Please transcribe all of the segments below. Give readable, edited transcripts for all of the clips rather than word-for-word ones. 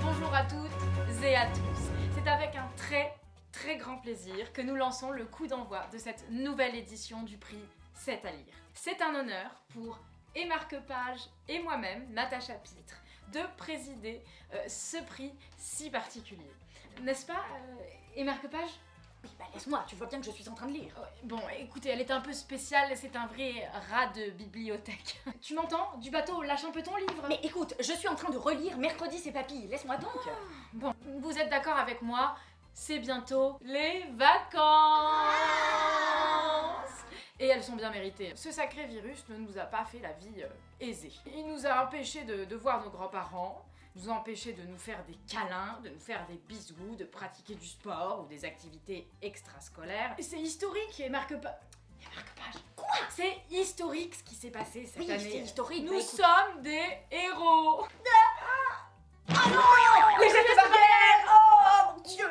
Bonjour à toutes et à tous. C'est avec un très grand plaisir que nous lançons le coup d'envoi de cette nouvelle édition du prix C'est à lire. C'est un honneur pour Marque-Page et moi-même, Natacha Pitre, de présider ce prix si particulier. N'est-ce pas, Marque-Page ? Oui, bah laisse-moi, tu vois bien que je suis en train de lire. Bon, écoutez, elle est un peu spéciale, c'est un vrai rat de bibliothèque. Tu m'entends ? Du bateau, lâche un peu ton livre. Mais écoute, je suis en train de relire Mercredi c'est papy, laisse-moi donc. Bon, vous êtes d'accord avec moi ? C'est bientôt les vacances. Et elles sont bien méritées. Ce sacré virus ne nous a pas fait la vie aisée. Il nous a empêchés de voir nos grands-parents, nous a empêchés de nous faire des câlins, de nous faire des bisous, de pratiquer du sport ou des activités extrascolaires. Et c'est historique, et Marque-Page. Quoi ? C'est historique ce qui s'est passé cette année. Oui, c'est historique. Nous sommes des héros. Ah non, les gestes barrières. Oh mon Dieu.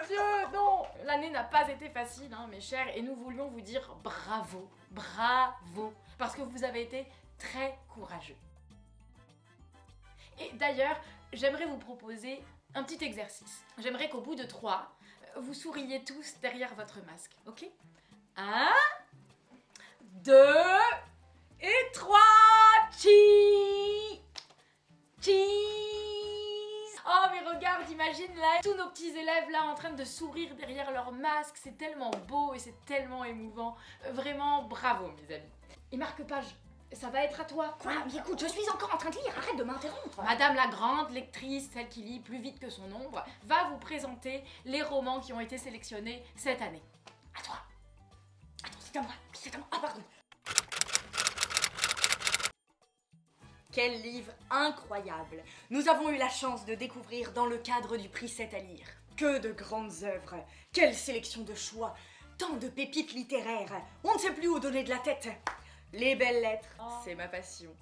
Non. L'année n'a pas été facile, hein, mes chers, et nous voulions vous dire bravo, parce que vous avez été très courageux. Et d'ailleurs, j'aimerais vous proposer un petit exercice. J'aimerais qu'au bout de 3, vous souriez tous derrière votre masque, ok ? 1, 2 et 3. Cheese. Oh mais regarde, imagine là, tous nos petits élèves là en train de sourire derrière leur masque, c'est tellement beau et c'est tellement émouvant. Vraiment bravo mes amis. Et Marque-Page, ça va être à toi. Quoi ? Mais écoute, je suis encore en train de lire, arrête de m'interrompre. Madame la grande lectrice, celle qui lit plus vite que son ombre, va vous présenter les romans qui ont été sélectionnés cette année. À toi. Attends, c'est à moi. Ah pardon. Quel livre incroyable nous avons eu la chance de découvrir dans le cadre du prix C'est à lire. Que de grandes œuvres, quelle sélection de choix, tant de pépites littéraires, on ne sait plus où donner de la tête. Les belles lettres, c'est ma passion.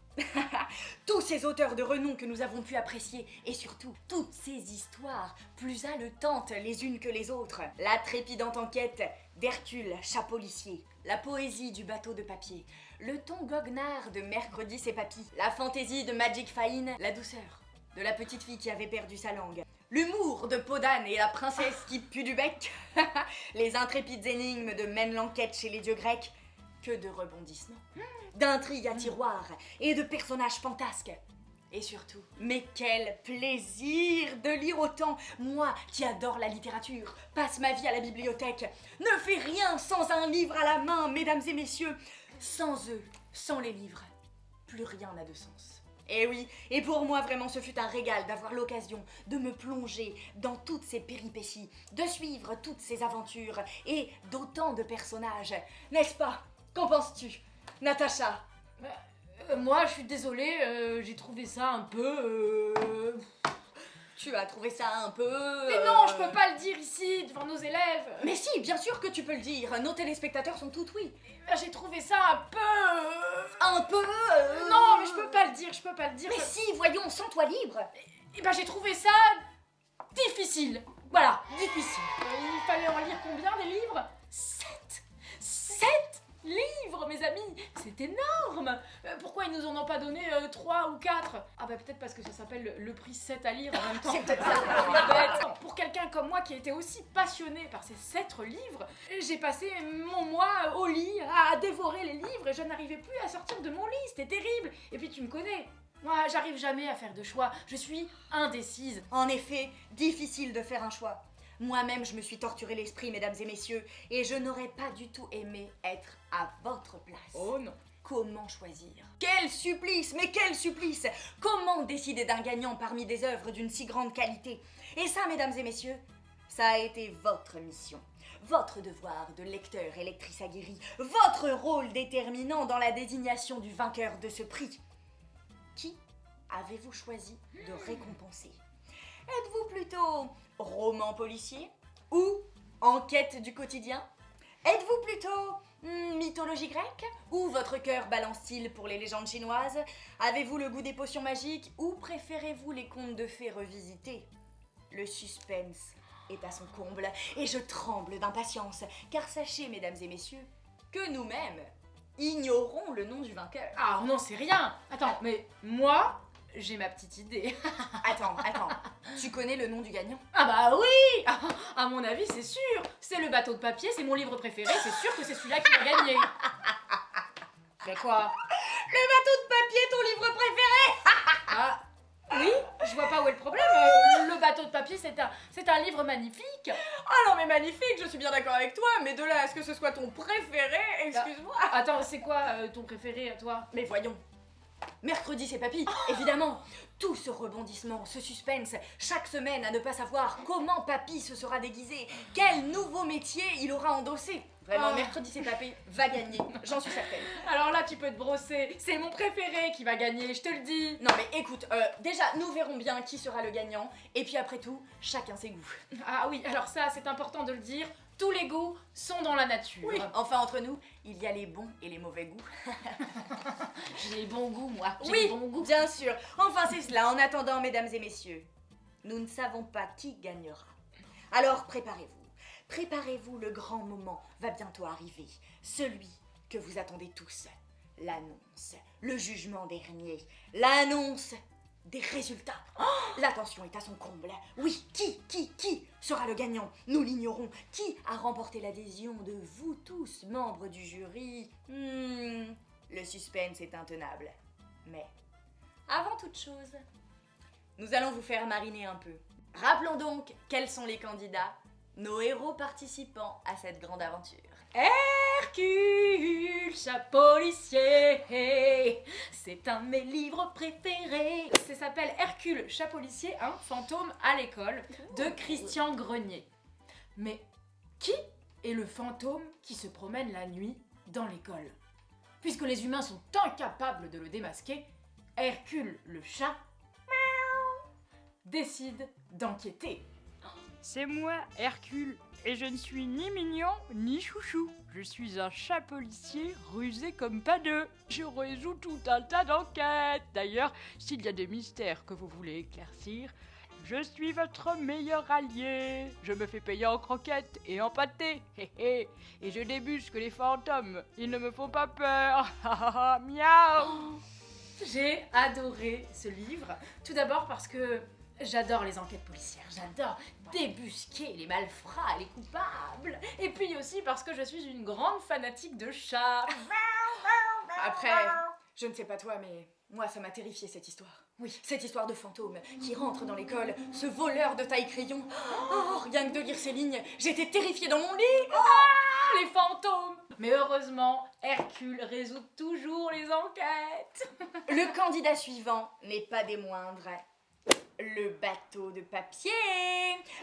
Tous ces auteurs de renom que nous avons pu apprécier et surtout toutes ces histoires plus haletantes les unes que les autres. La trépidante enquête d'Hercule Chapolissier, la poésie du bateau de papier, le ton goguenard de Mercredi c'est papy, la fantaisie de Magic Fine, la douceur de la petite fille qui avait perdu sa langue, l'humour de Podane et la princesse qui pue du bec, les intrépides énigmes de Mène l'enquête chez les dieux grecs. Que de rebondissements, d'intrigues à tiroir et de personnages fantasques. Et surtout, mais quel plaisir de lire autant. Moi qui adore la littérature, passe ma vie à la bibliothèque, ne fais rien sans un livre à la main, mesdames et messieurs. Sans eux, sans les livres, plus rien n'a de sens. Et oui, et pour moi vraiment ce fut un régal d'avoir l'occasion de me plonger dans toutes ces péripéties, de suivre toutes ces aventures et d'autant de personnages, n'est-ce pas ? Qu'en penses-tu, Natacha ? Moi, je suis désolée, j'ai trouvé ça un peu... Tu as trouvé ça un peu... Mais non, je peux pas le dire ici, devant nos élèves. Mais si, bien sûr que tu peux le dire, nos téléspectateurs sont tout oui. J'ai trouvé ça un peu... Un peu... Non, mais je peux pas le dire. Mais si, voyons, sens-toi libre. Et ben j'ai trouvé ça... difficile. Voilà, difficile. Il fallait en lire combien des livres ? 7 livres, mes amis, c'est énorme. Pourquoi ils nous en ont pas donné 3 ou 4 ? Ah bah peut-être parce que ça s'appelle le prix 7 à lire en même temps. C'est peut-être ça. Pour quelqu'un comme moi qui était aussi passionné par ces 7 livres, j'ai passé mon mois au lit à dévorer les livres et je n'arrivais plus à sortir de mon lit, c'était terrible. Et puis tu me connais, moi j'arrive jamais à faire de choix, je suis indécise. En effet, difficile de faire un choix. Moi-même, je me suis torturé l'esprit, mesdames et messieurs, et je n'aurais pas du tout aimé être à votre place. Oh non. Comment choisir ? Quel supplice, mais quel supplice ! Comment décider d'un gagnant parmi des œuvres d'une si grande qualité ? Et ça, mesdames et messieurs, ça a été votre mission. Votre devoir de lecteur et lectrice aguerrie, votre rôle déterminant dans la désignation du vainqueur de ce prix. Qui avez-vous choisi de récompenser ? Êtes-vous plutôt roman policier ou enquête du quotidien ? Êtes-vous plutôt mythologie grecque ou votre cœur balance-t-il pour les légendes chinoises ? Avez-vous le goût des potions magiques ou préférez-vous les contes de fées revisités ? Le suspense est à son comble et je tremble d'impatience car sachez, mesdames et messieurs, que nous-mêmes, ignorons le nom du vainqueur. Ah, on n'en sait rien. Attends, mais moi, j'ai ma petite idée. Attends, tu connais le nom du gagnant? Ah bah oui. À mon avis, c'est sûr. C'est le bateau de papier, c'est mon livre préféré, c'est sûr que c'est celui-là qui va gagner. Mais quoi? Le bateau de papier, ton livre préféré? Ah, oui, je vois pas où est le problème. Le bateau de papier, c'est un livre magnifique. Ah non mais magnifique, je suis bien d'accord avec toi, mais de là à ce que ce soit ton préféré, excuse-moi. Attends, c'est quoi ton préféré à toi? Mais voyons. Mercredi c'est papy, évidemment. Tout ce rebondissement, ce suspense, chaque semaine à ne pas savoir comment papy se sera déguisé, quel nouveau métier il aura endossé. Vraiment, mercredi c'est papy va gagner, j'en suis certaine. Alors là, tu peux te brosser. C'est mon préféré qui va gagner, je te le dis. Non mais écoute, déjà nous verrons bien qui sera le gagnant, et puis après tout, chacun ses goûts. Ah oui, alors ça, c'est important de le dire. Tous les goûts sont dans la nature. Oui, enfin entre nous, il y a les bons et les mauvais goûts. J'ai les bons goûts, moi. J'ai Oui, les bons goûts. bien sûr. Enfin c'est cela, en attendant mesdames et messieurs, nous ne savons pas qui gagnera. Alors préparez-vous. Préparez-vous, le grand moment va bientôt arriver. Celui que vous attendez tous. L'annonce, le jugement dernier, l'annonce des résultats. Oh, l'attention est à son comble. Oui, qui sera le gagnant? Nous l'ignorons. Qui a remporté l'adhésion de vous tous, membres du jury? Le suspense est intenable. Mais, avant toute chose, nous allons vous faire mariner un peu. Rappelons donc quels sont les candidats, nos héros participants à cette grande aventure. Hercule, chat policier, c'est un de mes livres préférés. Ça s'appelle Hercule, chat policier, un fantôme à l'école, de Christian Grenier. Mais qui est le fantôme qui se promène la nuit dans l'école? Puisque les humains sont incapables de le démasquer, Hercule, le chat, décide d'enquêter. C'est moi, Hercule, et je ne suis ni mignon ni chouchou. Je suis un chat policier rusé comme pas deux. Je résous tout un tas d'enquêtes. D'ailleurs, s'il y a des mystères que vous voulez éclaircir, je suis votre meilleur allié. Je me fais payer en croquettes et en pâté. Et je débusque les fantômes. Ils ne me font pas peur. Miaou. J'ai adoré ce livre, tout d'abord parce que j'adore les enquêtes policières, j'adore débusquer les malfrats, les coupables, et puis aussi parce que je suis une grande fanatique de chats. Après, je ne sais pas toi, mais moi ça m'a terrifiée cette histoire. Oui, cette histoire de fantôme qui rentre dans l'école, ce voleur de taille-crayon. Oh, rien que de lire ces lignes, j'étais terrifiée dans mon lit. Les fantômes! Mais heureusement, Hercule résout toujours les enquêtes. Le candidat suivant n'est pas des moindres. Le bateau de papier.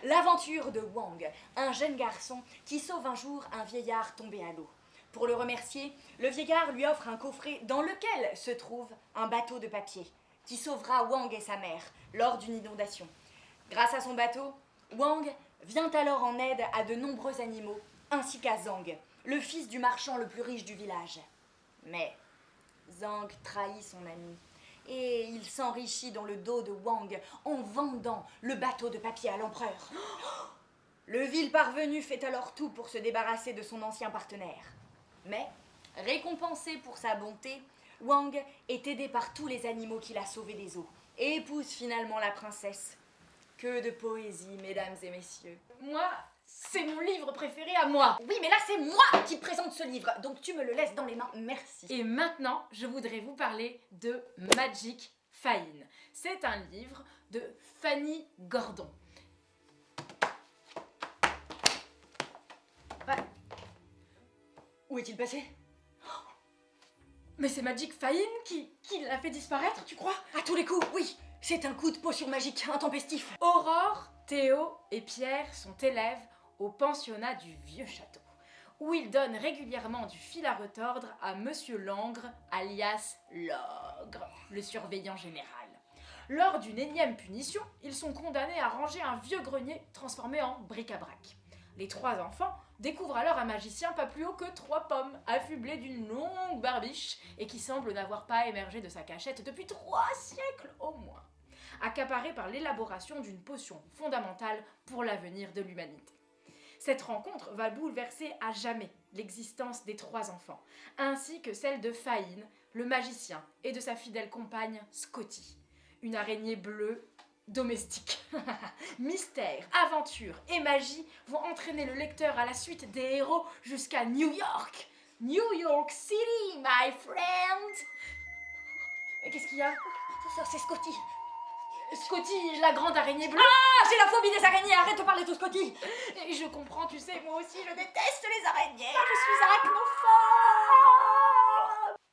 L'aventure de Wang, un jeune garçon qui sauve un jour un vieillard tombé à l'eau. Pour le remercier, le vieillard lui offre un coffret dans lequel se trouve un bateau de papier qui sauvera Wang et sa mère lors d'une inondation. Grâce à son bateau, Wang vient alors en aide à de nombreux animaux, ainsi qu'à Zhang, le fils du marchand le plus riche du village. Mais Zhang trahit son ami et il s'enrichit dans le dos de Wang en vendant le bateau de papier à l'empereur. Le vil parvenu fait alors tout pour se débarrasser de son ancien partenaire. Mais, récompensé pour sa bonté, Wang est aidé par tous les animaux qu'il a sauvés des eaux et épouse finalement la princesse. Que de poésie, mesdames et messieurs. Moi, c'est mon livre préféré à moi. Oui, mais là c'est moi qui présente ce livre, donc tu me le laisses dans les mains, merci. Et maintenant, je voudrais vous parler de Magic Fahine. C'est un livre de Fanny Gordon. Ouais. Où est-il passé? Mais c'est Magic Fahine qui l'a fait disparaître, tu crois? À tous les coups, oui. C'est un coup de potion magique intempestif. Aurore, Théo et Pierre sont élèves au pensionnat du Vieux Château, où ils donnent régulièrement du fil à retordre à Monsieur Langre, alias l'ogre, le surveillant général. Lors d'une énième punition, ils sont condamnés à ranger un vieux grenier transformé en bric-à-brac. Les trois enfants découvrent alors un magicien pas plus haut que 3 pommes, affublé d'une longue barbiche et qui semble n'avoir pas émergé de sa cachette depuis 3 siècles au moins, accaparé par l'élaboration d'une potion fondamentale pour l'avenir de l'humanité. Cette rencontre va bouleverser à jamais l'existence des 3 enfants, ainsi que celle de Fahine, le magicien, et de sa fidèle compagne Scotty, une araignée bleue domestique. Mystère, aventure et magie vont entraîner le lecteur à la suite des héros jusqu'à New York. New York City, my friend. Qu'est-ce qu'il y a? Ça, c'est Scotty. Scotty, la grande araignée bleue. Ah, j'ai la phobie des araignées, arrête de parler de Scotty. Et je comprends, tu sais, moi aussi, je déteste les araignées. Je suis arachnophobe.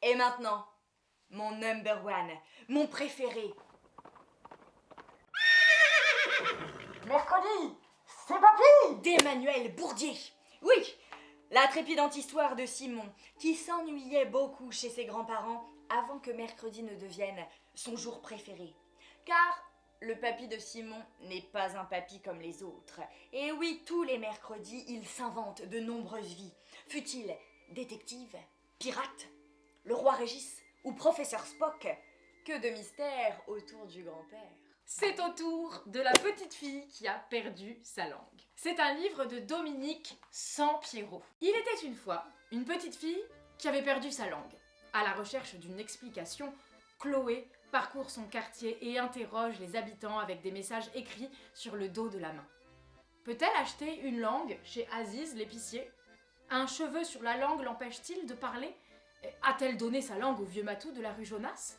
Et maintenant, mon number one, mon préféré. Mercredi, c'est papy d'Emmanuel Bourdier. Oui, la trépidante histoire de Simon, qui s'ennuyait beaucoup chez ses grands-parents avant que mercredi ne devienne son jour préféré. Car le papy de Simon n'est pas un papy comme les autres. Et oui, tous les mercredis, il s'invente de nombreuses vies. Fut-il détective, pirate, le roi Régis ou professeur Spock? Que de mystères autour du grand-père. C'est au tour de la petite fille qui a perdu sa langue. C'est un livre de Dominique Sampiero. Il était une fois une petite fille qui avait perdu sa langue. À la recherche d'une explication, Chloé parcourt son quartier et interroge les habitants avec des messages écrits sur le dos de la main. Peut-elle acheter une langue chez Aziz, l'épicier? Un cheveu sur la langue l'empêche-t-il de parler? A-t-elle donné sa langue au vieux matou de la rue Jonas?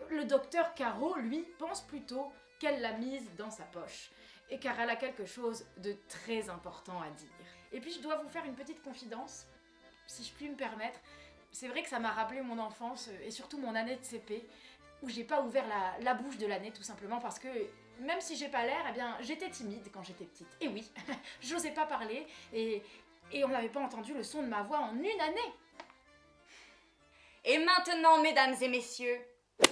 Le docteur Caro, lui, pense plutôt qu'elle l'a mise dans sa poche, et car elle a quelque chose de très important à dire. Et puis je dois vous faire une petite confidence, si je puis me permettre. C'est vrai que ça m'a rappelé mon enfance, et surtout mon année de CP, où j'ai pas ouvert la bouche de l'année, tout simplement parce que, même si j'ai pas l'air, eh bien, j'étais timide quand j'étais petite. Et oui, j'osais pas parler, et on n'avait pas entendu le son de ma voix en une année. Et maintenant, mesdames et messieurs,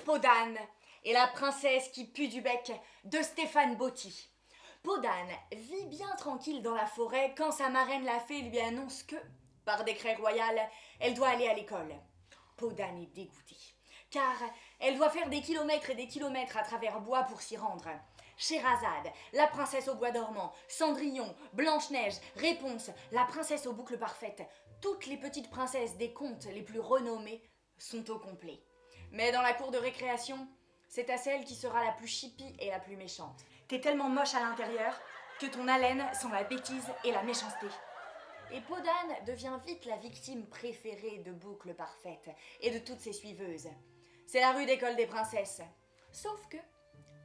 Podane et la princesse qui pue du bec de Stéphane Botti. Podane vit bien tranquille dans la forêt quand sa marraine la fée lui annonce que, par décret royal, elle doit aller à l'école. Podane est dégoûtée, car elle doit faire des kilomètres et des kilomètres à travers bois pour s'y rendre. Scheherazade, la princesse au bois dormant, Cendrillon, Blanche-Neige, Réponse, la princesse aux boucles parfaites, toutes les petites princesses des contes les plus renommées sont au complet. Mais dans la cour de récréation, c'est à celle qui sera la plus chippie et la plus méchante. T'es tellement moche à l'intérieur que ton haleine sent la bêtise et la méchanceté. Et Podane devient vite la victime préférée de Boucles Parfaites et de toutes ses suiveuses. C'est la rue d'école des princesses. Sauf que,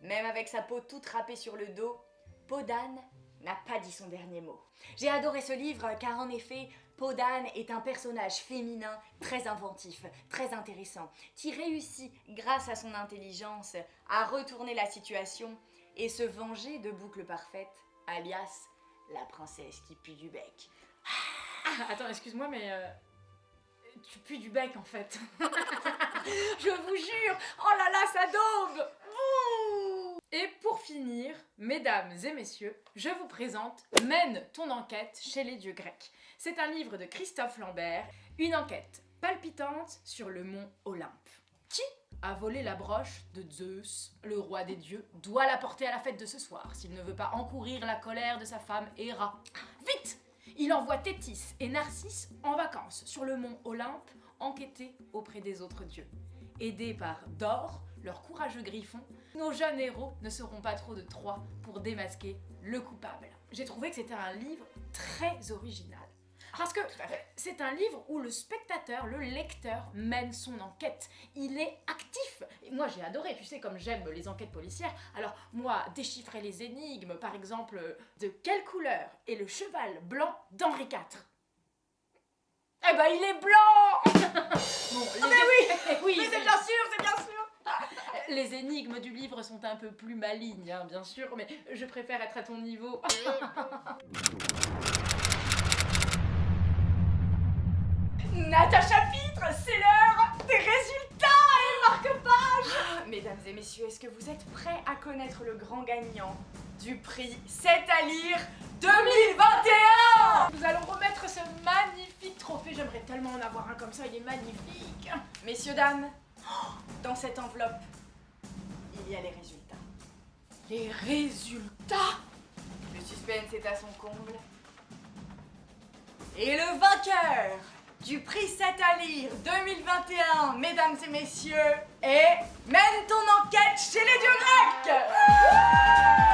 même avec sa peau toute râpée sur le dos, Podane n'a pas dit son dernier mot. J'ai adoré ce livre car en effet, Podane est un personnage féminin très inventif, très intéressant, qui réussit, grâce à son intelligence, à retourner la situation et se venger de Boucles Parfaites, alias la princesse qui pue du bec. Ah, attends, excuse-moi, mais tu pues du bec en fait. Je vous jure, oh là là, ça daube. Et pour finir, mesdames et messieurs, je vous présente Mène ton enquête chez les dieux grecs. C'est un livre de Christophe Lambert, une enquête palpitante sur le mont Olympe. Qui a volé la broche de Zeus, le roi des dieux, doit la porter à la fête de ce soir s'il ne veut pas encourir la colère de sa femme Héra. Vite! Il envoie Thétis et Narcisse en vacances sur le mont Olympe enquêter auprès des autres dieux. Aidés par Dore, leur courageux griffon, nos jeunes héros ne seront pas trop de trois pour démasquer le coupable. J'ai trouvé que c'était un livre très original. Parce que c'est un livre où le spectateur, le lecteur, mène son enquête. Il est actif. Et moi, j'ai adoré, tu sais, comme j'aime les enquêtes policières. Alors, moi, déchiffrer les énigmes, par exemple, de quelle couleur est le cheval blanc d'Henri IV? Eh ben, il est blanc. Bon, Ah mais oui, oui, mais c'est bien sûr, c'est bien sûr. les énigmes du livre sont un peu plus malignes, hein, bien sûr, mais je préfère être à ton niveau. Natacha Pitre, c'est l'heure des résultats et marque-page. Mesdames et messieurs, est-ce que vous êtes prêts à connaître le grand gagnant du prix 7 à lire 2021? Nous allons remettre ce magnifique trophée. J'aimerais tellement en avoir un comme ça, il est magnifique. Messieurs, dames, dans cette enveloppe, il y a les résultats. Les résultats? Le suspense est à son comble. Et le vainqueur du prix 7 à lire 2021, mesdames et messieurs, est Mène ton enquête chez les dieux grecs.